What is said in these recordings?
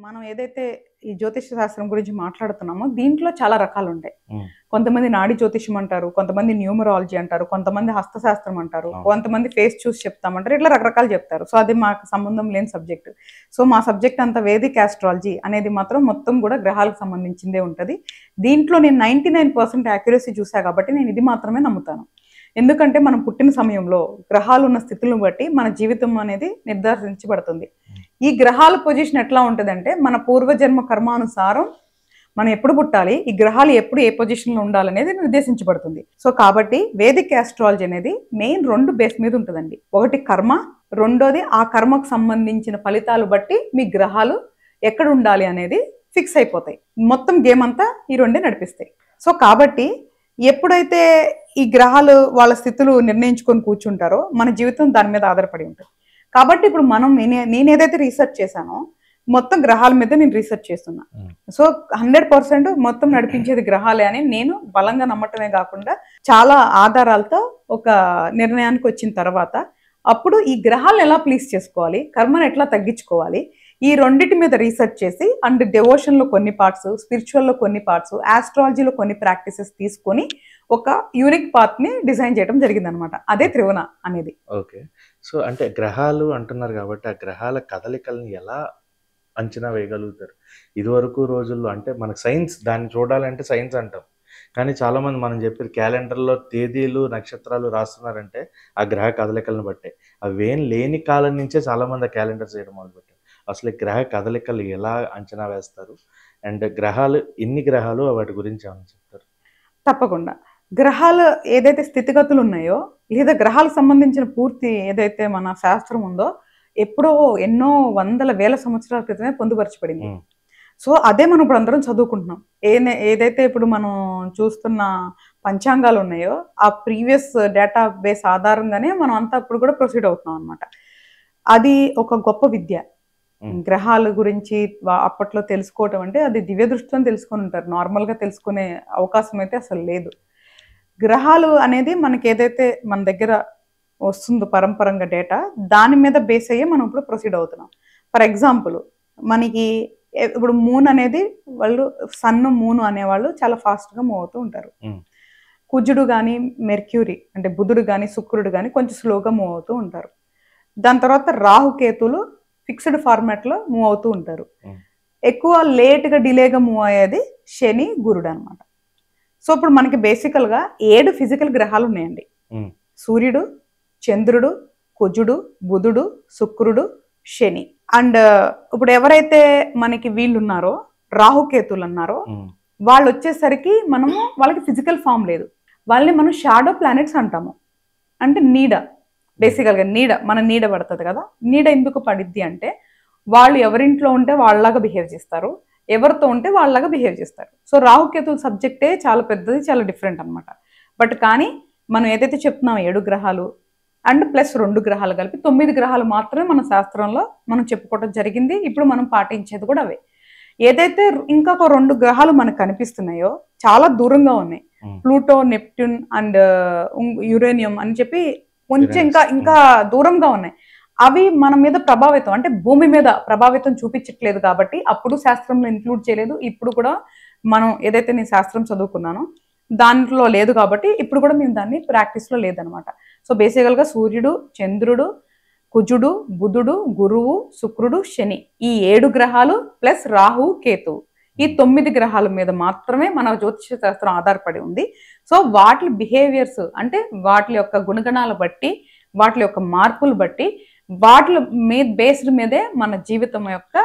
మనం ఏదైతే ఈ జ్యోతిష్య శాస్త్రం గురించి మాట్లాడుతున్నామో దీంట్లో చాలా రకాలు ఉంటాయి. కొంతమంది నాడి జ్యోతిష్యం అంటారు, కొంతమంది న్యూమరాలజీ అంటారు, కొంతమంది హస్తశాస్త్రం అంటారు, కొంతమంది ఫేస్ చూసి చెప్తామంటారు. ఇట్లా రకరకాలు చెప్తారు. సో అది మాకు సంబంధం లేని సబ్జెక్ట్. సో మా సబ్జెక్ట్ అంతా వేదిక్ ఆస్ట్రాలజీ అనేది మాత్రం మొత్తం కూడా గ్రహాలకు సంబంధించిందే ఉంటుంది. దీంట్లో నేను 99% యాక్యురసీ చూసా కాబట్టి నేను ఇది మాత్రమే నమ్ముతాను. ఎందుకంటే మనం పుట్టిన సమయంలో గ్రహాలు ఉన్న స్థితులను బట్టి మన జీవితం అనేది నిర్ధారించబడుతుంది. ఈ గ్రహాల పొజిషన్ ఎట్లా ఉంటుందంటే మన పూర్వజన్మ కర్మానుసారం మనం ఎప్పుడు పుట్టాలి, ఈ గ్రహాలు ఎప్పుడు ఏ పొజిషన్లో ఉండాలనేది నిర్దేశించబడుతుంది. సో కాబట్టి వేదిక్ ఆస్ట్రాలజీ అనేది మెయిన్ 2 బేస్ మీద ఉంటుందండి. ఒకటి కర్మ, రెండోది ఆ కర్మకు సంబంధించిన ఫలితాలు బట్టి మీ గ్రహాలు ఎక్కడ ఉండాలి అనేది ఫిక్స్ అయిపోతాయి. మొత్తం గేమ్ అంతా ఈ 2 నడిపిస్తాయి. సో కాబట్టి ఎప్పుడైతే ఈ గ్రహాలు వాళ్ళ స్థితులు నిర్ణయించుకొని కూర్చుంటారో మన జీవితం దాని మీద ఆధారపడి ఉంటుంది. కాబట్టి ఇప్పుడు నేను ఏదైతే రీసెర్చ్ చేశానో మొత్తం గ్రహాల మీద నేను రీసెర్చ్ చేస్తున్నా. సో 100% మొత్తం నడిపించేది గ్రహాలే అని నేను బలంగా నమ్మటమే కాకుండా చాలా ఆధారాలతో ఒక నిర్ణయానికి వచ్చిన తర్వాత అప్పుడు ఈ గ్రహాలను ఎలా ప్లీజ్ చేసుకోవాలి, కర్మను ఎట్లా తగ్గించుకోవాలి, ఈ రెండింటి మీద రీసెర్చ్ చేసి అండ్ డెవోషన్లో కొన్ని పార్ట్స్, స్పిరిచువల్లో కొన్ని పార్ట్స్, ఆస్ట్రాలజీలో కొన్ని ప్రాక్టీసెస్ తీసుకొని ఒక యూనిక్ పాత్ని డిజైన్ చేయడం జరిగిందనమాట. అదే త్రివణ అనేది. ఓకే. సో అంటే గ్రహాలు అంటున్నారు కాబట్టి ఆ గ్రహాల కదలికల్ని ఎలా అంచనా వేయగలుగుతారు? ఇదివరకు రోజుల్లో అంటే మనకు సైన్స్ దాన్ని చూడాలంటే సైన్స్ అంటాం. కానీ చాలామంది మనం చెప్పేది క్యాలెండర్లో తేదీలు నక్షత్రాలు రాస్తున్నారంటే ఆ గ్రహ కదలికలను బట్టే. అవేం లేని కాలం నుంచే చాలామంది ఆ క్యాలెండర్స్ చేయడం మొదలుపెట్టారు. అసలు ఈ గ్రహ కదలికలు ఎలా అంచనా వేస్తారు? అండ్ గ్రహాలు ఎన్ని గ్రహాలు వాటి గురించి ఏమైనా చెప్తారు? తప్పకుండా. గ్రహాలు ఏదైతే స్థితిగతులు ఉన్నాయో లేదా గ్రహాలకు సంబంధించిన పూర్తి ఏదైతే మన శాస్త్రం ఉందో ఎప్పుడో ఎన్నో వందల వేల సంవత్సరాల క్రితమే పొందుపరచబడింది. సో అదే మనం ఇప్పుడు అందరం చదువుకుంటున్నాం. ఏదైతే ఇప్పుడు మనం చూస్తున్న పంచాంగాలు ఉన్నాయో ఆ ప్రీవియస్ డేటా బేస్ ఆధారంగానే మనం అంతా ఇప్పుడు కూడా ప్రొసీడ్ అవుతున్నాం అనమాట. అది ఒక గొప్ప విద్య. గ్రహాల గురించి అప్పట్లో తెలుసుకోవటం అంటే అది దివ్య దృష్టితో తెలుసుకొని ఉంటారు. నార్మల్గా తెలుసుకునే అవకాశం అయితే అసలు లేదు. గ్రహాలు అనేది మనకి ఏదైతే మన దగ్గర వస్తుందో పరంపరంగా డేటా దాని మీద బేస్ అయ్యే మనం ఇప్పుడు ప్రొసీడ్ అవుతున్నాం. ఫర్ ఎగ్జాంపుల్ మనకి ఇప్పుడు మూన్ అనేది వాళ్ళు సన్ మూన్ అనేవాళ్ళు చాలా ఫాస్ట్గా మూవ్ అవుతూ ఉంటారు. కుజుడు కానీ మెర్క్యూరీ అంటే బుధుడు కానీ శుక్రుడు కానీ కొంచెం స్లోగా మూవ్ అవుతూ ఉంటారు. దాని తర్వాత రాహుకేతులు ఫిక్స్డ్ ఫార్మాట్లో మూవ్ అవుతూ ఉంటారు. ఎక్కువ లేట్గా డిలేగా మూవ్ అయ్యేది శని గురుడు అనమాట. సో ఇప్పుడు మనకి బేసికల్గా 7 ఫిజికల్ గ్రహాలు ఉన్నాయండి. సూర్యుడు, చంద్రుడు, కుజుడు, బుధుడు, శుక్రుడు, శని. అండ్ ఇప్పుడు ఎవరైతే మనకి వీళ్ళు ఉన్నారో రాహుకేతులు అన్నారో వాళ్ళు వచ్చేసరికి మనము వాళ్ళకి ఫిజికల్ ఫామ్ లేదు. వాళ్ళని మనం షాడో ప్లానెట్స్ అంటాము. అంటే నీడ, బేసికల్గా నీడ, మన నీడ పడుతుంది కదా. నీడ ఎందుకు పడిద్ది అంటే వాళ్ళు ఎవరింట్లో ఉంటే వాళ్ళలాగా బిహేవ్ చేస్తారు, ఎవరితో ఉంటే వాళ్ళలాగా బిహేవ్ చేస్తారు. సో రాహుకేతుల సబ్జెక్టే చాలా పెద్దది, చాలా డిఫరెంట్ అనమాట. బట్ కానీ మనం ఏదైతే చెప్తున్నాం 7 గ్రహాలు అండ్ ప్లస్ 2 గ్రహాలు కలిపి 9 గ్రహాలు మాత్రమే మన శాస్త్రంలో మనం చెప్పుకోవడం జరిగింది. ఇప్పుడు మనం పాటించేది కూడా అవే. ఏదైతే ఇంకొక 2 గ్రహాలు మనకు కనిపిస్తున్నాయో చాలా దూరంగా ఉన్నాయి. ప్లూటో, నెప్ట్యూన్ అండ్ యురేనియం అని చెప్పి కొంచెం ఇంకా దూరంగా ఉన్నాయి. అవి మన మీద ప్రభావితం అంటే భూమి మీద ప్రభావితం చూపించట్లేదు కాబట్టి అప్పుడు శాస్త్రంలో ఇంక్లూడ్ చేయలేదు. ఇప్పుడు కూడా మనం ఏదైతే నేను శాస్త్రం చదువుకున్నానో దాంట్లో లేదు కాబట్టి ఇప్పుడు కూడా మేము దాన్ని ప్రాక్టీస్లో లేదనమాట. సో బేసికల్గా సూర్యుడు, చంద్రుడు, కుజుడు, బుధుడు, గురువు, శుక్రుడు, శని ఈ 7 గ్రహాలు ప్లస్ రాహు, కేతు ఈ 9 గ్రహాల మీద మాత్రమే మన జ్యోతిష శాస్త్రం ఆధారపడి ఉంది. సో వాటి బిహేవియర్స్ అంటే వాటి యొక్క గుణగణాలు బట్టి, వాటి యొక్క మార్పులు బట్టి, వాటి మీద బేస్డ్ మీదే మన జీవితం యొక్క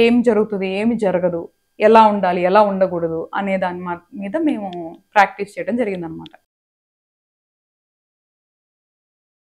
ఏం జరుగుతుంది, ఏమి జరగదు, ఎలా ఉండాలి, ఎలా ఉండకూడదు అనే దాని మీద మేము ప్రాక్టీస్ చేయడం జరిగిందనమాట.